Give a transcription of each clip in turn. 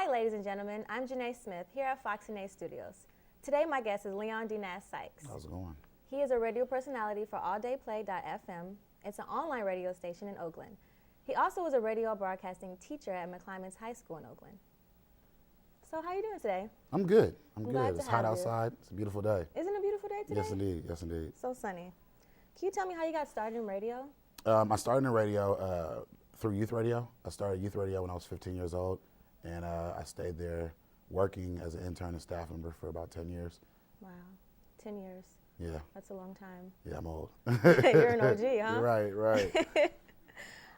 Hi, ladies and gentlemen. I'm Janee Smith here at Fox and A Studios. Today, my guest is Leon Dinas Sykes. How's it going? He is a radio personality for alldayplay.fm. It's an online radio station in Oakland. He also is a radio broadcasting teacher at McClymonds High School in Oakland. So, how are you doing today? I'm good. I'm glad good. to It's have hot you. outside. It's a beautiful day. Isn't it a beautiful day today? Yes, indeed. Yes, indeed. So sunny. Can you tell me how you got started in radio? I started in radio through youth radio. I started youth radio when I was 15 years old, and I stayed there working as an intern and staff member for about 10 years. Wow, 10 years. Yeah. That's a long time. Yeah, I'm old. You're an OG, huh? Right.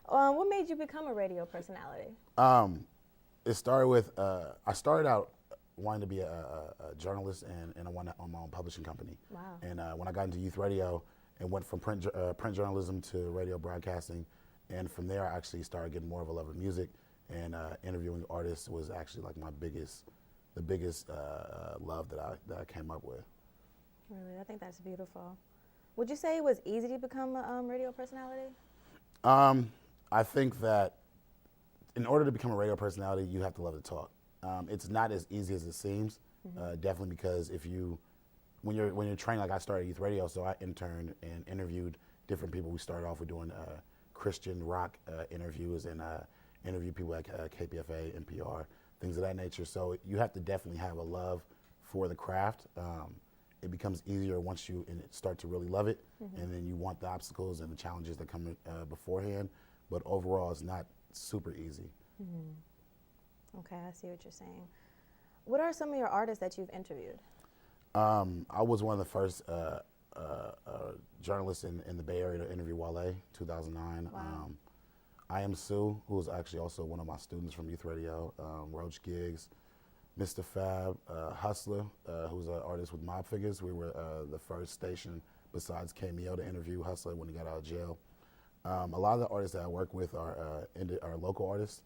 What made you become a radio personality? It started with, I started out wanting to be a journalist, and I wanted to own my own publishing company. Wow. And when I got into youth radio and went from print journalism to radio broadcasting, and from there I actually started getting more of a love of music, and interviewing artists was actually like the biggest love that I came up with. Really, I think that's beautiful. Would you say it was easy to become a radio personality? I think that in order to become a radio personality, you have to love to talk. It's not as easy as it seems, definitely, because when you're training, like I started youth radio, so I interned and interviewed different people. We started off with doing Christian rock interviews and interview people at KPFA, NPR, things of that nature. So you have to definitely have a love for the craft. It becomes easier once you start to really love it, and then you want the obstacles and the challenges that come beforehand. But overall, it's not super easy. Okay, I see what you're saying. What are some of your artists that you've interviewed? I was one of the first journalists in the Bay Area to interview Wale, 2009. Wow. I Am Sue, who was actually also one of my students from youth radio, Roach Giggs, Mr. Fab, Hustler, who's an artist with Mob Figures. We were the first station besides Cameo to interview Hustler when he got out of jail. A lot of the artists that I work with are local artists.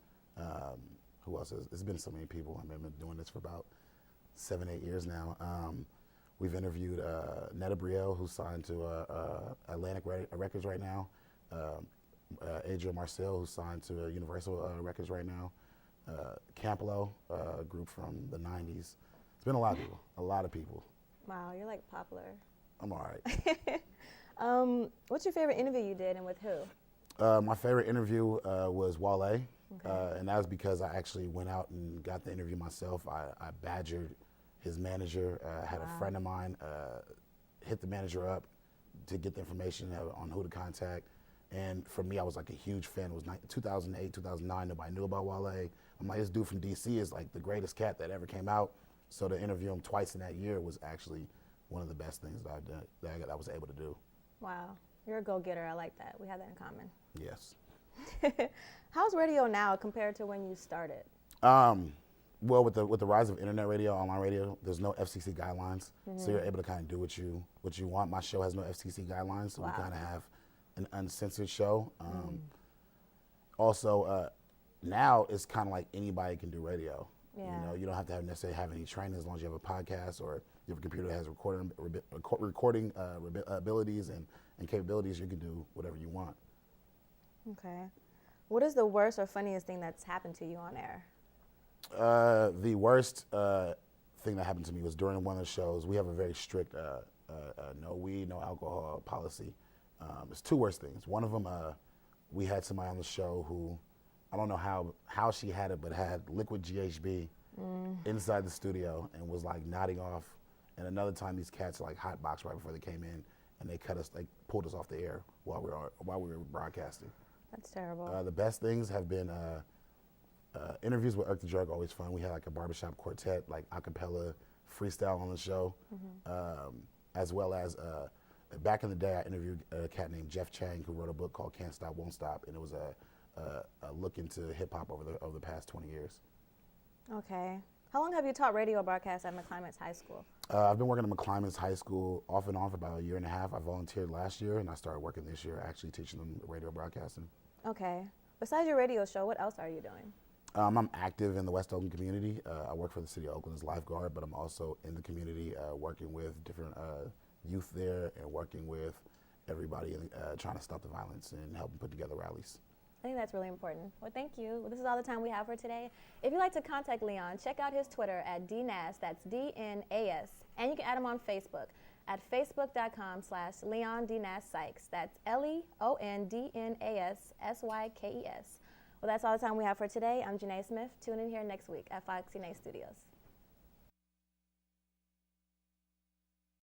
Who else? It's been so many people. I've been doing this for about 7-8 years now. We've interviewed Netta Brielle, who's signed to Atlantic Records right now. Adrian Marcel, who's signed to Universal Records right now. Campolo, a group from the 90s. It's been a lot of people. Wow, you're like popular. I'm all right. What's your favorite interview you did and with who? My favorite interview was Wale, and that was because I actually went out and got the interview myself. I badgered his manager. Had a friend of mine hit the manager up to get the information on who to contact. And for me, I was like a huge fan. It was 2008, 2009. Nobody knew about Wale. I'm like, this dude from DC is like the greatest cat that ever came out. So to interview him twice in that year was actually one of the best things that I've done, that I was able to do. Wow, you're a go-getter. I like that. We have that in common. Yes. How's radio now compared to when you started? Well, with the rise of internet radio, online radio, there's no FCC guidelines, so you're able to kind of do what you want. My show has no FCC guidelines, so we kind of have an uncensored show. Also, now it's kind of like anybody can do radio. Yeah. You know, you don't have to necessarily have any training as long as you have a podcast or you have a computer that has recording abilities and capabilities. You can do whatever you want. Okay. What is the worst or funniest thing that's happened to you on air? The worst thing that happened to me was during one of the shows. We have a very strict no weed, no alcohol policy. It's two worst things. One of them, we had somebody on the show who, I don't know how she had it, but had liquid GHB inside the studio and was like nodding off. And another time, these cats like hotboxed right before they came in, and they pulled us off the air while we were broadcasting. That's terrible. The best things have been interviews with Irk the Drug, always fun. We had like a barbershop quartet, like a cappella freestyle on the show, as well as back in the day, I interviewed a cat named Jeff Chang who wrote a book called Can't Stop, Won't Stop, and it was a look into hip hop over the past 20 years. Okay. How long have you taught radio broadcast at McClymonds High School? I've been working at McClymonds High School off and on for about a year and a half. I volunteered last year, and I started working this year, actually teaching them radio broadcasting. Okay. Besides your radio show, what else are you doing? I'm active in the West Oakland community. I work for the city of Oakland as lifeguard, but I'm also in the community working with different youth there and working with everybody trying to stop the violence and helping put together rallies. I think that's really important. Well, thank you. Well, this is all the time we have for today. If you'd like to contact Leon, check out his Twitter at DNAS, that's DNAS, and you can add him on Facebook at facebook.com/Leon DNAS Sykes. That's LeonDNASSYKES. Well, that's all the time we have for today. I'm Janee Smith. Tune in here next week at Fox Janee Studios.